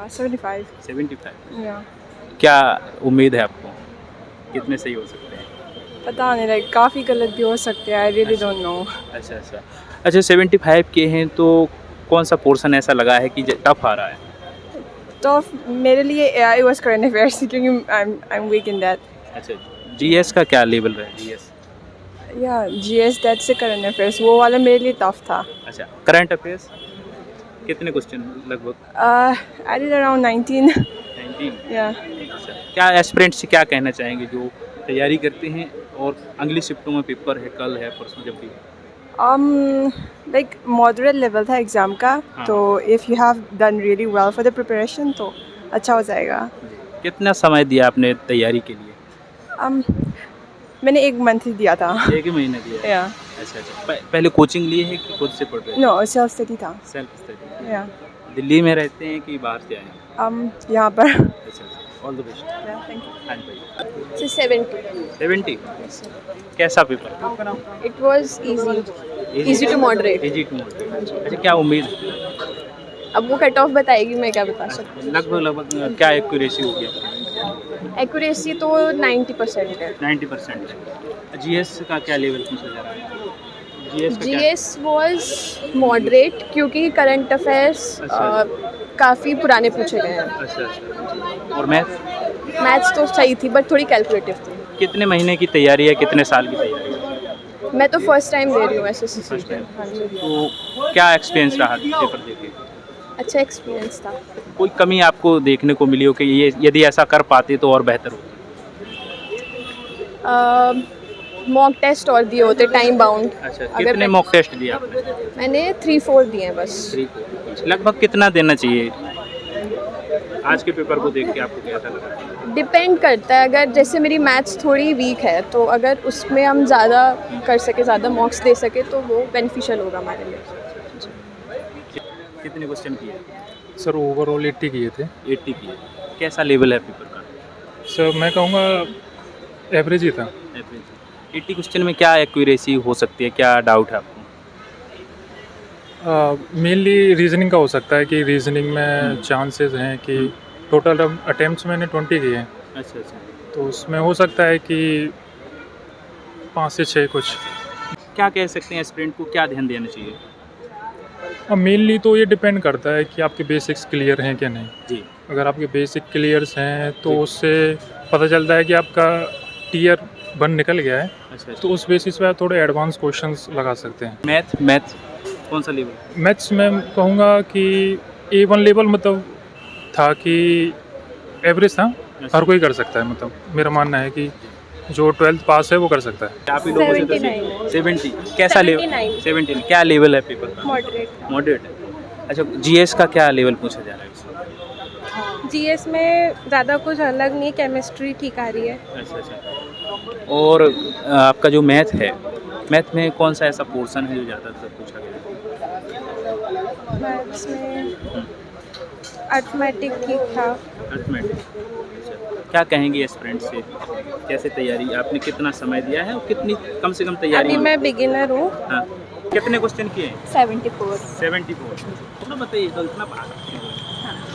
75. 75। Yeah. क्या उम्मीद है आपको कितने सही हो सकते हैं? पता नहीं, लाइक काफ़ी गलत भी हो सकते हैं. आई रियली अच्छा। Don't know. अच्छा अच्छा अच्छा 75 के हैं तो कौन सा पोर्शन ऐसा लगा है कि टफ आ रहा है? तो मेरे लिए it was current affairs क्योंकि I'm weak in that. अच्छा जीएस का क्या लेवल है GS? Yeah, GS that's a current affairs. वो वाला मेरे लिए टफ था. अच्छा करंट अफेयर्स कितने क्वेश्चन लगभग? I did around 19. 19। Yeah. अच्छा क्या एस्पिरेंट्स से क्या कहना चाहेंगे जो तैयारी करते हैं और अगली शिफ्टों में पेपर है, कल है, परसों जब भी? Like moderate level था एग्ज़ाम का. हाँ। तो if you have done really well for the preparation तो अच्छा हो जाएगा. कितना समय दिया आपने तैयारी के लिए? मैंने 1 मंथ ही दिया था. एक ही महीने दिया है? Yeah. अच्छा अच्छा पहले कोचिंग लिए है कि खुद से पढ़ रहे हैं? No, self study था. Self study. Yeah. दिल्ली में रहते हैं कि बाहर से आए हैं? यहाँ पर. अच्छा अच्छा all the best. Yeah, thank you. हाँ जी भाई। So 70. 70 कैसा पेपर? It was easy. Easy to moderate. Easy to moderate. अच्छा क्या उम्मीद है? अब वो कट ऑफ बताएगी, मैं क्या बता सकती लगभग लगभग क्या एक्यूरेसी होगी आपकी? हूँ. एक्यूरेसी तो 90% है. 90% है। जीएस का क्या लेवल पूछा जा रहा है? जीएस का क्या? GS was moderate क्योंकि करंट अफेयर्स अच्छा। काफ़ी पुराने पूछे गए हैं. अच्छा अच्छा और मैथ? मैथ्स तो सही थी बट थोड़ी कैलकुलेटिव थी. कितने महीने की तैयारी है, कितने साल की तैयारी है? मैं तो फर्स्ट टाइम दे रही हूँ SSC First time. हाँ जी. तो क्या एक्सपीरियंस रहा पेपर देके? अच्छा एक्सपीरियंस था. कोई कमी आपको देखने को मिली हो कि ये यदि ऐसा कर पाते तो और बेहतर होता? मॉक टेस्ट और दिए होते टाइम बाउंड. अच्छा कितने मॉक टेस्ट दिए आपने? मैंने 3-4 दिए हैं बस. 3 लगभग कितना देना चाहिए? आज के पेपर को देख के आपको कैसा लगा? डिपेंड करता है. अगर जैसे मेरी मैथ्स थोड़ी वीक है तो अगर उसमें हम ज़्यादा कर सके, ज़्यादा मॉक्स दे सके तो वो बेनिफिशियल होगा हमारे लिए. कितने क्वेश्चन किए? सर ओवरऑल 80 किए थे. 80 किए। कैसा लेवल है पेपर का? सर मैं कहूँगा एवरेज ही था. 80 क्वेश्चन में क्या एक्यूरेसी हो सकती है, क्या डाउट है आपको? मेनली रीजनिंग का हो सकता है कि रीजनिंग में चांसेस हैं कि टोटल अटेम्प्ट्स मैंने 20 किए हैं. अच्छा अच्छा तो उसमें हो सकता है कि 5 से 6 कुछ. क्या कह सकते हैं एस्पिरेंट को क्या ध्यान देना चाहिए? अब मेनली तो ये डिपेंड करता है कि आपके बेसिक्स क्लियर हैं क्या नहीं. जी अगर आपके बेसिक क्लियर्स हैं तो जी। उससे पता चलता है कि आपका टीयर 1 निकल गया है. अच्छा तो उस बेसिस पे आप थोड़े एडवांस क्वेश्चंस लगा सकते हैं. मैथ कौन सा लेवल? मैथ्स में कहूँगा कि A1 लेवल मतलब था कि एवरेज था. हर कोई कर सकता है, मतलब मेरा मानना है कि जो 12th पास है वो कर सकता है. आप ही लोगों से तो 70 कैसा लेवल? 17 क्या लेवल है पेपर का? मॉडरेट है। अच्छा जीएस का क्या लेवल पूछा जा रहा है इसमें? GS में ज़्यादा कुछ अलग नहीं, केमिस्ट्री ठीक आ रही है. अच्छा अच्छा और आपका जो मैथ है, मैथ में कौन सा ऐसा पोर्शन है जो ज़्यादातर पूछा गया है? मैथ्स में अर्थमेटिक ठीक था. अर्थमेटिक। अच्छा क्या कहेंगे एस्पिरेंट से, कैसे तैयारी आपने, कितना समय दिया है और कितनी कम से कम तैयारी अभी हुई? मैं बिगिनर हूँ. हाँ कितने क्वेश्चन किए हैं? 74. 74 थोड़ा बताइए तो इतना पढ़ा सकते हैं।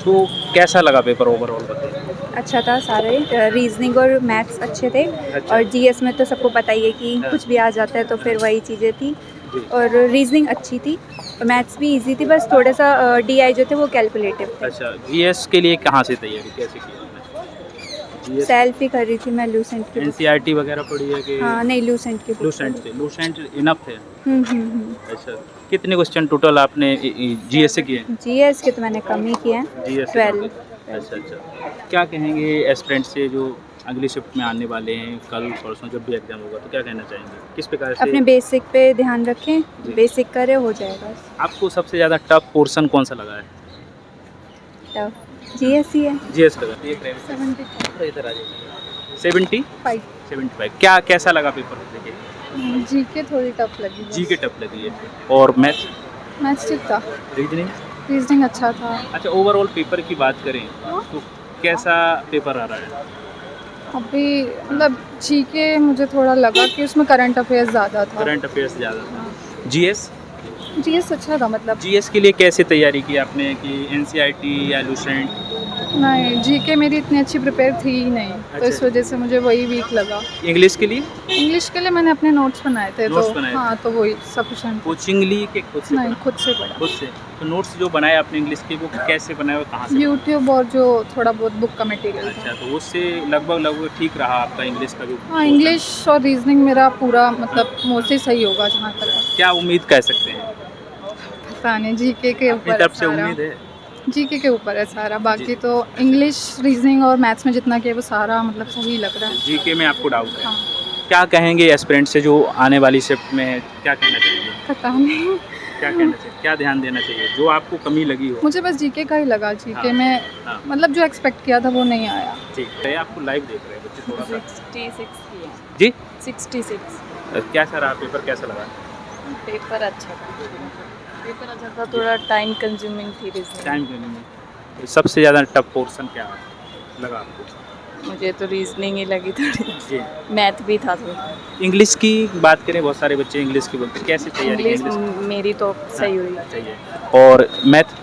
तो कैसा लगा पेपर ओवरऑल बताइए? अच्छा था. सारे रीजनिंग और मैथ्स अच्छे थे. अच्छा। और जीएस में तो सबको पता ही है कि हाँ। कुछ भी आ जाता है तो फिर वही चीज़ें थी. जी। और रीजनिंग अच्छी थी. मैथ्स भी इजी थी, बस थोड़ा सा DI जो थे वो कैलकुलेटिव थे. अच्छा जीएस के लिए कहाँ से तैयारी कैसे की आपने? जीएस सेल्फ ही कर रही थी मैं लूसेंट की. एनसीईआरटी वगैरह पढ़ी है कि? हाँ नहीं, लूसेंट की. लूसेंट इनफ है। हम्म. अच्छा कितने क्वेश्चन टोटल आपने जीएस से किए? जीएस के तो मैंने कम ही किए हैं. जीएस 12. अच्छा अच्छा क्या कहेंगे एस्पिरेंट से जो अगली शिफ्ट में आने वाले हैं, कल परसों जब भी एग्जाम होगा तो क्या कहना चाहेंगे, किस प्रकार से? अपने बेसिक पे ध्यान रखें. जी। बेसिक करे हो जाएगा. आपको सबसे ज़्यादा टफ पोर्शन कौन सा लगा है? टफ जीएस ही है. जीएस लगा। इधर आ जाइए। 75 क्या कैसा लगा पेपर देखिए? GK थोड़ी टफ लगी. जी के टफ लगी है और मैथ मैथ्स ठीक था. रीजनिंग? रीजनिंग अच्छा था. अच्छा ओवरऑल पेपर की बात करें तो कैसा पेपर आ रहा है? अभी मतलब GK मुझे थोड़ा लगा कि उसमें करंट अफेयर्स ज़्यादा था. करंट अफेयर्स ज़्यादा था। जीएस? जीएस अच्छा था मतलब। जीएस के लिए कैसे तैयारी की आपने कि एनसीईआरटी या लूसेंट? नहीं, जीके मेरी इतनी अच्छी प्रिपेयर थी ही नहीं, तो अच्छा। इस वजह से मुझे वही वीक लगा। इंग्लिश के लिए इंग्लिश के लिए मैंने अपने नोट्स बनाए थे, नोट्स तो बनाए थे। हाँ, तो वही सफिशेंट। कोचिंग ली कि खुद से नहीं, पढ़ा? खुद से पढ़ा। खुद से। तो नोट्स जो बनाए आपने इंग्लिश के वो कैसे बनाए और कहाँ से बनाए? यूट्यूब और जो थोड़ा बहुत बुक का मटेरियल था। अच्छा, तो उससे लगभग ठीक रहा आपका इंग्लिश का भी? हाँ, इंग्लिश और रीजनिंग मेरा पूरा मतलब मोस्टली सही होगा जहाँ तक है। क्या उम्मीद कह सकते हैं? पता नहीं, जीके के अपनी ऊपर तरफ से सारा। उम्मीद है? जीके के ऊपर है सारा, बाकी तो इंग्लिश, रीजनिंग और मैथ्स में जितना किया वो सारा मतलब सही लग रहा है। जीके में आपको डाउट है? हाँ, क्या कहेंगे एस्पिरेंट से जो आने वाली शिफ्ट में है, क्या कहना चाहिए? पता नहीं। क्या कहना चाहिए, क्या ध्यान देना चाहिए जो आपको कमी लगी हो? मुझे बस जीके का ही लगा, जीके हाँ, में हाँ। मतलब जो एक्सपेक्ट किया था वो नहीं आया। ठीक है, आपको लाइव देख रहे हैं बच्चे थोड़ा सा। 66 जी 66 कैसा रहा पेपर, कैसा लगा? पेपर अच्छा था। पेपर अच्छा था, थोड़ा टाइम कंज्यूमिंग थी रीजनिंग। टाइम में सबसे ज़्यादा टफ पोर्शन क्या लगा आपको? मुझे तो रीजनिंग ही लगी थोड़ी, जी। मैथ भी था थोड़ा। इंग्लिश की बात करें, बहुत सारे बच्चे इंग्लिश की बोलते हैं, कैसे तैयारी की इंग्लिश इंग्लिश मेरी तो सही हुई। चाहिए? और मैथ?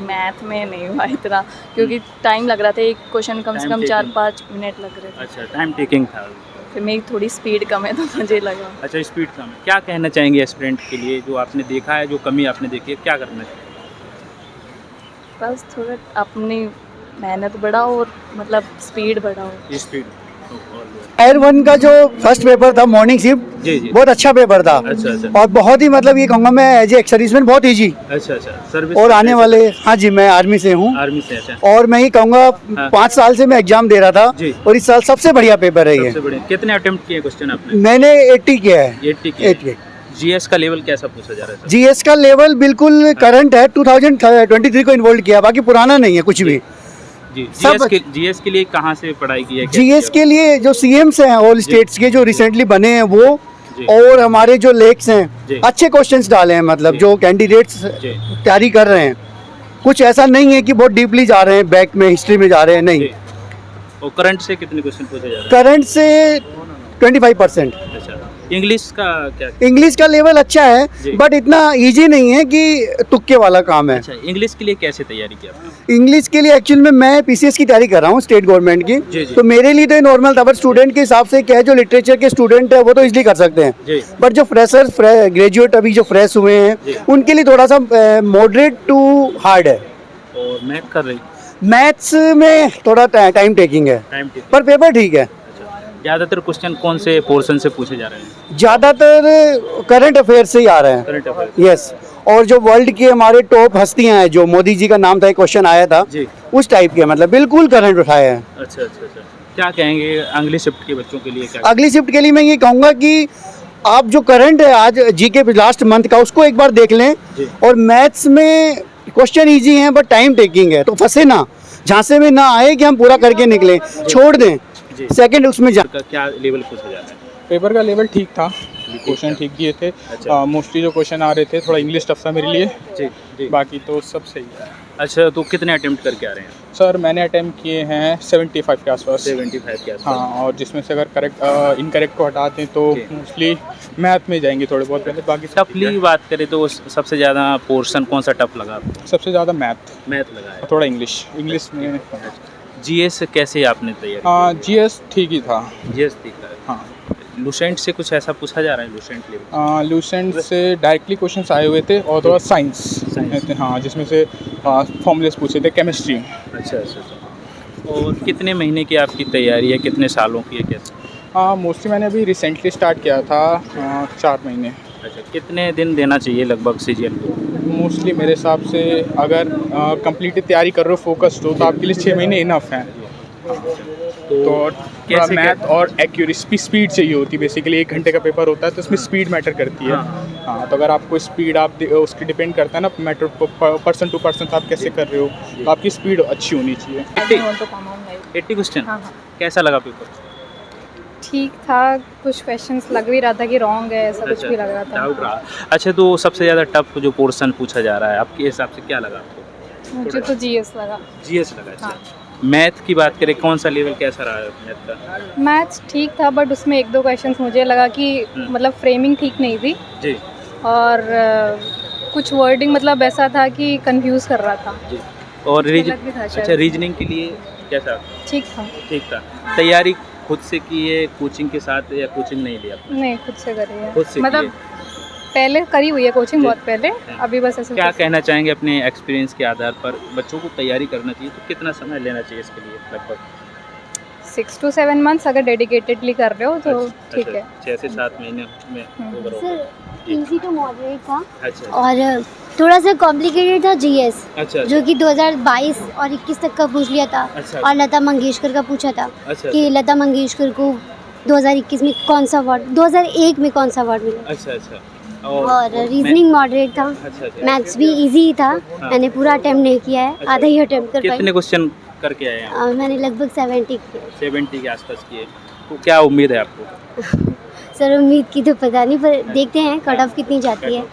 मैथ में नहीं हुआ इतना, क्योंकि टाइम लग रहा था, एक क्वेश्चन कम से Time कम taking। 4-5 मिनट लग रहे थे। अच्छा, टाइम टेकिंग था। फिर मेरी थोड़ी स्पीड कम है तो मुझे लगा। अच्छा, स्पीड कम है। क्या कहना चाहेंगे एस्पिरेंट के लिए जो आपने देखा है, जो कमी आपने देखी है, क्या करना चाहिए? बस थोड़ा अपनी मेहनत बढ़ाओ और मतलब स्पीड बढ़ाओ। स्पीड। टायर 1 का जो फर्स्ट पेपर था मॉर्निंग शिफ्ट, जी जी। बहुत अच्छा पेपर था। अच्छा अच्छा और बहुत ही मतलब ये कहूँगा मैं एज ए एक्स सर्विसमैन बहुत ईजी। अच्छा अच्छा। सर्विस और आने वाले, हाँ जी, मैं आर्मी से हूँ आर्मी से? अच्छा, और मैं ये कहूँगा हाँ। 5 साल से मैं एग्जाम दे रहा था जी। और इस साल सबसे बढ़िया पेपर है ये। सबसे बढ़िया। कितने अटेम्प्ट किए क्वेश्चन आपने? मैंने 80 किया है। 80 किए। 80। जीएस का लेवल कैसा पूछा जा रहा है? जीएस का लेवल बिल्कुल करंट है, 2023 को इन्वॉल्व किया, बाकी पुराना नहीं है कुछ भी। जी। सब- जीएस के लिए कहाँ से पढ़ाई की है? कैसे जीएस किया? के लिए जो सीएम्स हैं ऑल स्टेट्स के जो रिसेंटली बने हैं वो, जी। और हमारे जो लेक्स जी। हैं अच्छे क्वेश्चंस डाले हैं, मतलब जी। जो कैंडिडेट्स जी तैयारी कर रहे हैं। कुछ ऐसा नहीं है कि बहुत डीपली जा रहे हैं, बैक में हिस्ट्री में जा रहे हैं, नहीं। जी। और करंट से कितने क्वेश्चन पूछे जा रहे हैं? करंट से 25%। अच्छा, इंग्लिश का क्या? इंग्लिश का लेवल अच्छा जी। है, बट इतना इजी नहीं है कि तुक्के वाला काम है। अच्छा, इंग्लिश के लिए कैसे तैयारी की आपने? इंग्लिश के लिए एक्चुअल में मैं पीसीएस की तैयारी कर रहा हूँ, स्टेट गवर्नमेंट जी, की। जी। तो मेरे लिए तो नॉर्मल था, बट स्टूडेंट के हिसाब से क्या है, जो लिटरेचर के स्टूडेंट है वो तो इजीली कर सकते हैं। जी। बट जो फ्रेशर्स, ग्रेजुएट अभी जो फ्रेश हुए जी। हैं, उनके लिए थोड़ा सा मॉडरेट टू हार्ड है। और मैथ कर रही? मैथ्स में थोड़ा टाइम टेकिंग है, टाइम ठीक। पर पेपर ठीक है। अच्छा, ज़्यादातर क्वेश्चन कौन से पोर्शन से पूछे जा रहे हैं? ज़्यादातर करंट अफेयर से ही आ रहे हैं। Current affair. यस, और जो वर्ल्ड की हमारे टॉप हस्तियां हैं, जो मोदी जी का नाम था, एक क्वेश्चन आया था, जी। उस टाइप के, मतलब बिल्कुल करंट उठाए हैं। अच्छा अच्छा अच्छा। क्या कहेंगे अगली शिफ्ट के बच्चों के लिए? क्या अगली शिफ्ट के लिए मैं ये कहूँगा कि आप जो करंट है आज जीके लास्ट मंथ का, उसको एक बार देख लें। जी। और मैथ्स में क्वेश्चन इजी हैं, बट टाइम टेकिंग है, तो फंसे ना, झांसे में ना आए कि हम पूरा करके निकलें, छोड़ दें जी। सेकंड उसमें जा। का क्या लेवल पूछा जा रहा है? पेपर का लेवल ठीक था, क्वेश्चन ठीक दिए थे। अच्छा। मोस्टली जो क्वेश्चन आ रहे थे थोड़ा इंग्लिश टफ था मेरे लिए, जी जी। बाकी तो सब सही है। अच्छा, तो कितने अटेम्प्ट करके आ रहे हैं? सर मैंने अटैम्प्ट किए हैं 75 के आसपास। 75 के आसपास। हाँ, और जिसमें से अगर करेक्ट इनकरेक्ट को हटा दें तो जी। मोस्टली मैथ में जाएंगे थोड़े बहुत पहले, बाकी सब ठीक टफली है। बात करें तो सबसे ज़्यादा पोर्शन कौन सा टफ लगा आपको? सबसे ज़्यादा मैथ, मैथ लगा है। थोड़ा इंग्लिश में। जीएस कैसे आपने तैयारी? हाँ, जीएस ठीक ही था। जीएस ठीक है। हाँ, लूसेंट से कुछ ऐसा पूछा जा रहा है? Lucent level? लूसेंट से डायरेक्टली क्वेश्चंस आए हुए थे और थोड़ा साइंस। हाँ, जिसमें से फॉर्मूलेस पूछे थे, केमिस्ट्री। अच्छा अच्छा अच्छा। और कितने महीने की आपकी तैयारी है, कितने सालों की है, कैसे? हाँ, मोस्टली मैंने अभी रिसेंटली स्टार्ट किया था, 4 महीने। अच्छा, कितने दिन देना चाहिए लगभग सीजीएल को? मोस्टली मेरे हिसाब से अगर कंप्लीट तैयारी कर रहे हो, फोकस हो, तो आपके लिए 6 महीने इनफ हैं। तो थोड़ा कैसे मैथ और एक्यूरेसी, स्पीड चाहिए होती है बेसिकली। 1 घंटे का पेपर होता है तो इसमें स्पीड मैटर करती है। हाँ, तो अगर आपको स्पीड उसकी डिपेंड करता है ना, मैटर पर्सन टू पर्सन आप कैसे कर रहे हो, तो आपकी स्पीड अच्छी होनी चाहिए। 80 क्वेश्चन। हाँ, हाँ। कैसा लगा पेपर? ठीक था, कुछ क्वेश्चंस लग भी रहा था कि रॉन्ग है, ऐसा कुछ भी लग रहा था। डाउट रहा। अच्छा, तो सबसे ज़्यादा टफ जो पोर्शन पूछा जा रहा है आपके हिसाब से क्या लगा आपको? मुझे तो जीएस लगा। जीएस लगा। अच्छा, हाँ। मैथ की बात करें, कौन सा लेवल कैसा रहा है मैथ का? मैथ्स ठीक था, बट उसमें 1-2 क्वेश्चंस मुझे लगा कि मतलब फ्रेमिंग ठीक नहीं थी। जी। और कुछ वर्डिंग मतलब ऐसा था कि कंफ्यूज कर रहा था। जी। और गलत भी था शायद। अच्छा, रीजनिंग के लिए कैसा? ठीक था। ठीक था। तैयारी खुद से की है कोचिंग के साथ या कोचिंग नहीं लिया आपने? नहीं, खुद से करी है। खुद से मतलब पहले करी हुई है कोचिंग जी। बहुत पहले, हाँ। अभी बस ऐसे क्या कुछ- कहना चाहेंगे अपने एक्सपीरियंस के आधार पर बच्चों को तैयारी करना चाहिए तो कितना समय लेना चाहिए इसके लिए लगभग? 6 to 7 months अगर डेडिकेटेडली कर रहे हो तो ठीक है। 6 से 7 महीने में overall. Sir easy to moderate था अच्छा और थोड़ा सा कॉम्प्लिकेटेड था जीएस, अच्छा जो कि 2022 और 21 तक का पूछ लिया था। अच्छा और लता मंगेशकर का पूछा था अच्छा कि लता मंगेशकर को 2021 में कौन सा अवार्ड, 2001 में कौन सा अवार्ड मिला। अच्छा अच्छा और रीजनिंग मॉडरेट था, अच्छा अच्छा। मैथ्स भी इजी ही था। मैंने पूरा अटेम्प्ट नहीं किया है, आधा ही अटेम्प्ट कर पाई। कितने क्वेश्चन करके आए हैं? मैंने लगभग 70 किए। 70 के आसपास किए। तो क्या उम्मीद है आपको? सर उम्मीद की तो पता नहीं, पर देखते हैं कट ऑफ कितनी जाती है।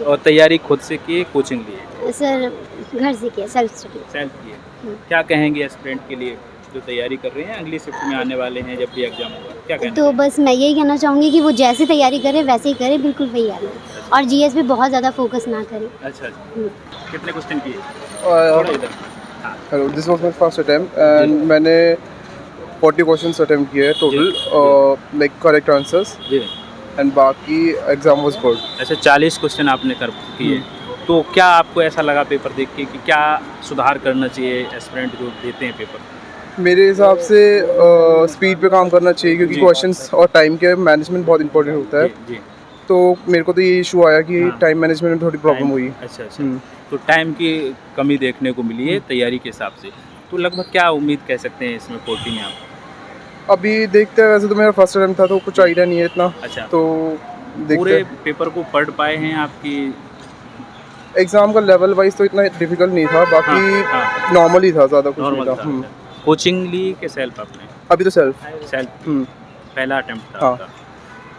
और तैयारी खुद से की कोचिंग लिए? सर घर से किया, सेल्फ स्टडी। सेल्फ किए। क्या कहेंगे एस्पिरेंट के लिए जो तैयारी कर रहे हैं अगली शिफ्ट में आने वाले हैं जब भी एग्जाम होगा, क्या कहना तो बस मैं यही कहना चाहूँगी कि वो जैसे तैयारी करे वैसे ही करे, बिल्कुल वही आए और जीएस पे बहुत ज़्यादा फोकस ना करे। अच्छा अच्छा। कितने क्वेश्चन किए? थोड़ा इधर। हाँ। Hello, this was my first attempt and मैंने 40 क्वेश्चंस अटेम्प्ट किए टोटल, लाइक करेक्ट आंसर्स, जी। एंड बाकी एग्जाम वाज गुड। अच्छा, 40 क्वेश्चन आपने कर किए। तो क्या आपको ऐसा लगा पेपर देख के कि क्या सुधार करना चाहिए एस्पिरेंट जो देते हैं पेपर? मेरे हिसाब से स्पीड पे काम करना चाहिए, क्योंकि जी। क्वेश्चंस और टाइम के मैनेजमेंट बहुत इंपॉर्टेंट होता है। जी। तो मेरे को तो ये इशू आया कि हाँ। टाइम मैनेजमेंट में थोड़ी प्रॉब्लम हुई। अच्छा अच्छा। तो टाइम की कमी देखने को मिली है तैयारी के हिसाब से। तो लगभग क्या उम्मीद कह सकते हैं इसमें 40 में आप? अभी देखते हैं, वैसे तो मेरा फर्स्ट अटेम्प्ट था तो कुछ आइडिया नहीं है इतना। अच्छा। तो देखते पूरे हैं। पेपर को पढ़ पाए हैं आपकी? एग्जाम का लेवल वाइज तो इतना डिफिकल्ट नहीं था, बाकी हाँ। नॉर्मल ही था, ज़्यादा कुछ नॉर्मल नहीं था। था। कोचिंग ली के सेल्फ आपने? अभी तो सेल्फ। सेल्फ। पहला अटेम्प्ट था हाँ। आपका।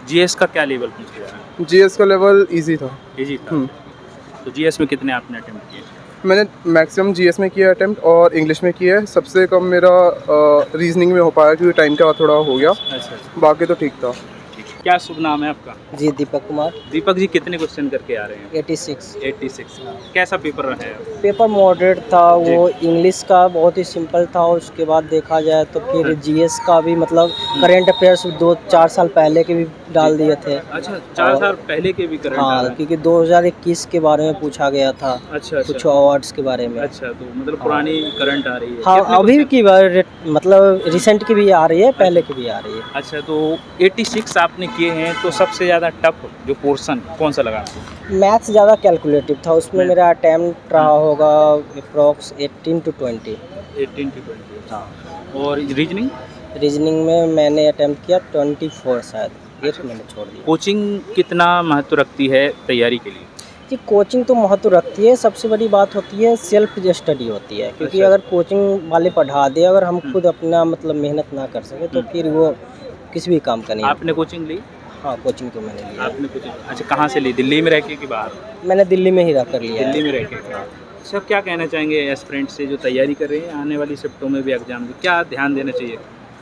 जीएस का क्या लेवल पूछा जा रहा है? जीएस का लेवल इजी था। इजी था। तो जीएस में कितने आपने अटेम्प्ट किए? मैंने मैक्सिमम जीएस में किया अटेम्प्ट और इंग्लिश में किया है। सबसे कम मेरा रीजनिंग में हो पाया क्योंकि टाइम का थोड़ा हो गया, अच्छा अच्छा। बाकी तो ठीक था। क्या शुभ नाम है आपका? जी दीपक कुमार। दीपक जी, कितने क्वेश्चन करके आ रहे हैं? 86। 86। कैसा पेपर रहा है? पेपर मॉडरेट था, वो इंग्लिश का बहुत ही सिंपल था। उसके बाद देखा जाए तो फिर जीएस का भी मतलब करंट अफेयर्स 2-4 साल पहले के भी डाल दिए थे। अच्छा, 4 साल पहले के भी करंट? हाँ, क्योंकि 2021 के बारे में पूछा गया था। अच्छा कुछ अवार्ड्स के बारे में। अच्छा, तो मतलब पुरानी करंट आ रही है? हाँ, कितने अभी question? की बार मतलब रिसेंट की भी आ रही है, पहले की भी आ रही है। अच्छा, तो 86 आपने किए हैं, तो सबसे ज़्यादा टफ जो पोर्शन कौन सा लगा आपको? मैथ्स ज़्यादा कैलकुलेटिव था, उसमें मेरा अटैम्प्ट रहा होगा अप्रॉक्स 18 to 20। 18 to 20। हाँ। और रीजनिंग? रीजनिंग में मैंने अटैम्प्ट किया 24 शायद, एक मैंने छोड़ दिया। कोचिंग कितना महत्व रखती है तैयारी के लिए? जी, कोचिंग तो महत्व रखती है। सबसे बड़ी बात होती है सेल्फ स्टडी होती है, क्योंकि अच्छा। अगर कोचिंग वाले पढ़ा दे, अगर हम खुद अपना मतलब मेहनत ना कर सके तो फिर वो किसी भी काम का नहीं। आपने कोचिंग ली? हाँ, कोचिंग तो मैंने लिया। आपने कोचिंग अच्छा कहाँ से ली? दिल्ली में रह के कि बाहर? मैंने दिल्ली में ही रह कर लिया है। दिल्ली में रह के। सब क्या कहना चाहेंगे एस्पिरेंट से जो तैयारी कर रहे हैं आने वाली शिफ्टों में भी एग्जाम में, क्या ध्यान देना चाहिए?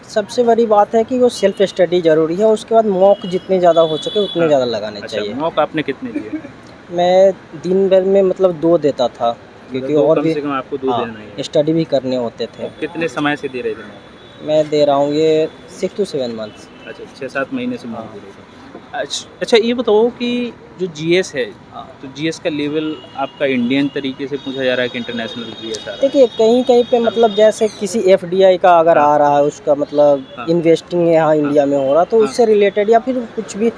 सबसे बड़ी बात है कि वो सेल्फ स्टडी जरूरी है। उसके बाद मॉक जितने ज़्यादा हो सके उतने ज़्यादा लगाने अच्छा, चाहिए। मॉक आपने कितने दिए? मैं दिन भर में मतलब 2 देता था, क्योंकि दो और कम भी से कम आपको 2 देना है। स्टडी भी करने होते थे। कितने समय से दे रहे थे मॉक? मैं दे रहा हूँ ये 6 to 7 मंथ्स। अच्छा, 6-7 महीने से मॉक दे रहे थे। अच्छा, ये बताओ कि जो जीएस है, तो जीएस का लेवल आपका इंडियन तरीके से पूछा जा रहा है कि इंटरनेशनल जीएस आ रहा है? देखिए, कहीं कहीं पे मतलब जैसे किसी एफडीआई का अगर आ रहा है, उसका मतलब इन्वेस्टिंग यहाँ इंडिया में हो रहा, तो उससे रिलेटेड या फिर कुछ भी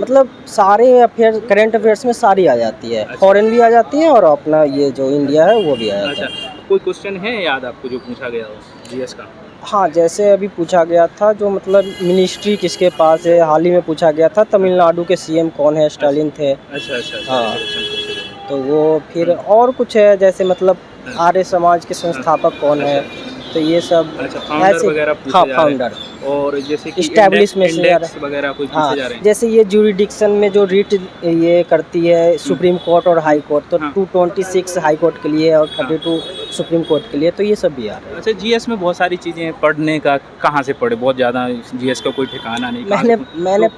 मतलब सारे अफेयर करंट अफेयर्स में सारी आ जाती है। फॉरेन भी आ जाती है और अपना ये जो इंडिया है वो भी आ जाता है। अच्छा, कोई क्वेश्चन है याद आपको जो पूछा गया हो जीएस का? हाँ, जैसे अभी पूछा गया था जो मतलब मिनिस्ट्री किसके पास है, हाल ही में पूछा गया था तमिलनाडु के सीएम कौन है, स्टालिन थे। अच्छा। हाँ, तो वो फिर और कुछ है जैसे मतलब आर्य समाज के संस्थापक कौन है, तो ये सब फाउंडर वगैरह पूछे हाँ, जा रहे हैं। फाउंडर और जैसे कि Establishment से इंडेक्स वगैरह कोई पूछे जा रहे हैं? जैसे ये ज्यूरिडिक्शन में जो रीट ये करती है सुप्रीम कोर्ट और हाई कोर्ट, तो 226 हाई कोर्ट के लिए और 32 सुप्रीम कोर्ट के लिए, तो ये सब भी आ रहा है। अच्छा, जीएस में बहुत सारी चीज़ें हैं, पढ़ने का कहाँ से पढ़े? बहुत ज़्यादा जीएस का कोई ठिकाना नहीं। मैंने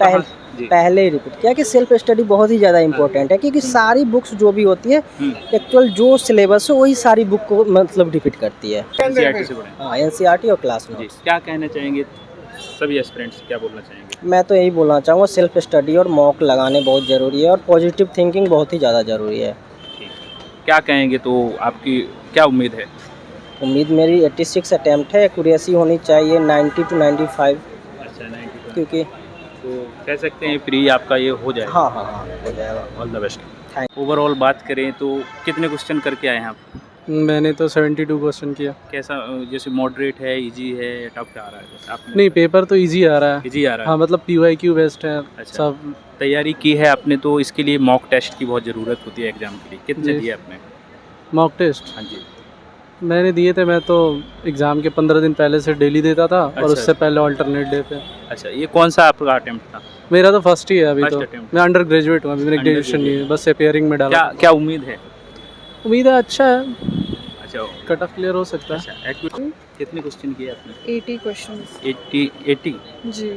जी। पहले ही रिपीट किया कि सेल्फ स्टडी बहुत ही ज़्यादा इंपॉर्टेंट है, क्योंकि सारी बुक्स जो भी होती है एक्चुअल जो सिलेबस है वही सारी बुक को मतलब रिपीट करती है। NCERT से पढ़े। हाँ, एनसीईआरटी और क्लास जी, नोट्स। क्या कहना चाहेंगे सभी एस्पिरेंट्स, क्या बोलना चाहेंगे? मैं तो यही बोलना चाहूँगा, सेल्फ स्टडी और मॉक लगाने बहुत ज़रूरी है और पॉजिटिव थिंकिंग बहुत ही ज़्यादा ज़रूरी है। ठीक है। क्या कहेंगे, तो आपकी क्या उम्मीद है? उम्मीद मेरी 86 अटैम्प्ट है, एक्यूरेसी होनी चाहिए 90 to 95, अच्छा, 90 क्योंकि तो कह सकते हैं प्री आपका ये हो जाएगा। हाँ हाँ हाँ हो जाएगा। All the best. Thank overall बात करें तो कितने क्वेश्चन करके आए हैं आप? मैंने तो 72 क्वेश्चन किया। कैसा, जैसे मॉडरेट है, इजी है, टफ क्या आ रहा है? जैसे आपने नहीं, पेपर तो इजी आ रहा है। इजी आ रहा है। हाँ, मतलब PYQ बेस्ड है। अच्छा। सब तैयारी की है आपने, तो इसके लिए मॉक टेस्ट की बहुत ज़रूरत होती है एग्जाम के लिए। कितने जी। दिए आपने? मॉक टेस्ट हाँ जी। मैंने दिए थे। मैं तो एग्ज़ाम के 15 दिन पहले से डेली देता था अच्छा। और उससे पहले अल्टरनेट डे पे। अच्छा, ये कौन सा आपका अटेम्प्ट था? मेरा तो फर्स्ट ही है अभी। First तो attempt। मैं अंडर ग्रेजुएट हूँ अभी, मैंने ग्रेजुएशन नहीं है, बस अपेयरिंग में डाला। क्या क्या उम्मीद है? उम्मीद है अच्छा है, अच्छा, कट ऑफ क्लियर हो सकता है। अच्छा एक्यूरेट कितने क्वेश्चन किए आपने? 80 क्वेश्चंस 80 जी।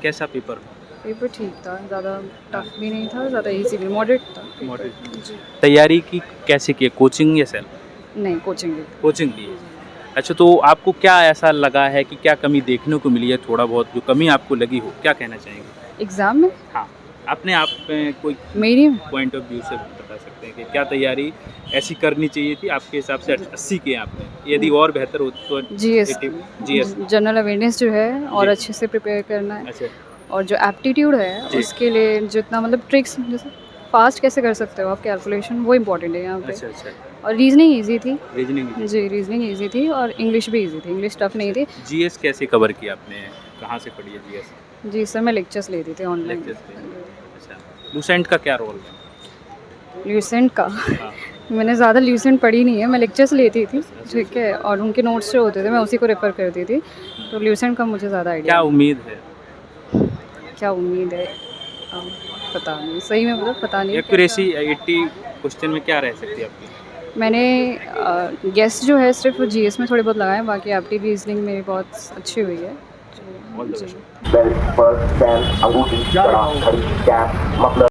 कैसा पेपर? पेपर ठीक था, ज़्यादा टफ भी नहीं था, ज़्यादा इजी भी, मॉडरेट था। मॉडरेट। जी। तैयारी की कैसे की, कोचिंग या सेल्फ? नहीं, कोचिंग ली। कोचिंग दी है। अच्छा, तो आपको क्या ऐसा लगा है कि क्या कमी देखने को मिली है, थोड़ा बहुत जो कमी आपको लगी हो, क्या कहना चाहेंगे? एग्ज़ाम में हाँ, अपने आप में कोई मेरी पॉइंट ऑफ व्यू से बता सकते हैं कि क्या तैयारी ऐसी करनी चाहिए थी आपके हिसाब से? 80 के आपने, यदि और बेहतर होती तो जीएस 80 जनरल अवेयरनेस जो है और जी। अच्छे से प्रिपेयर करना है, अच्छा, और जो एप्टीट्यूड है जी। उसके लिए जितना मतलब ट्रिक्स, जैसे फास्ट कैसे कर सकते हो आप कैलकुलेशन, वो इम्पोर्टेंट है यहाँ पे। अच्छा, अच्छा। और रीजनिंग इजी थी। रीजनिंग जी, रीजनिंग इजी थी और इंग्लिश भी इजी थी, इंग्लिश टफ नहीं थी। जीएस कैसे कवर किया आपने, कहाँ से पढ़ी है जीएस? जी सर, मैं लेक्चर्स लेती थी ऑनलाइन। लेक्चर्स। अच्छा, लूसेंट का क्या रोल है? ल्यूसेंट का हाँ। मैंने ज़्यादा ल्यूसेंट पढ़ी नहीं है, मैं लेक्चर्स लेती थी, ठीक है, और उनके नोट्स जो होते थे मैं उसी को रेफ़र करती थी, तो ल्यूसेंट का मुझे ज़्यादा आइडिया। क्या उम्मीद है? क्या उम्मीद है? पता नहीं, सही में मतलब पता नहीं। एक्यूरेसी 80 क्वेश्चन में क्या रह सकती है आपकी? मैंने गेस जो है सिर्फ जीएस में थोड़े बहुत लगाए, बाकी एप्टी रीजनिंग मेरी बहुत अच्छी हुई है। All the ji. best।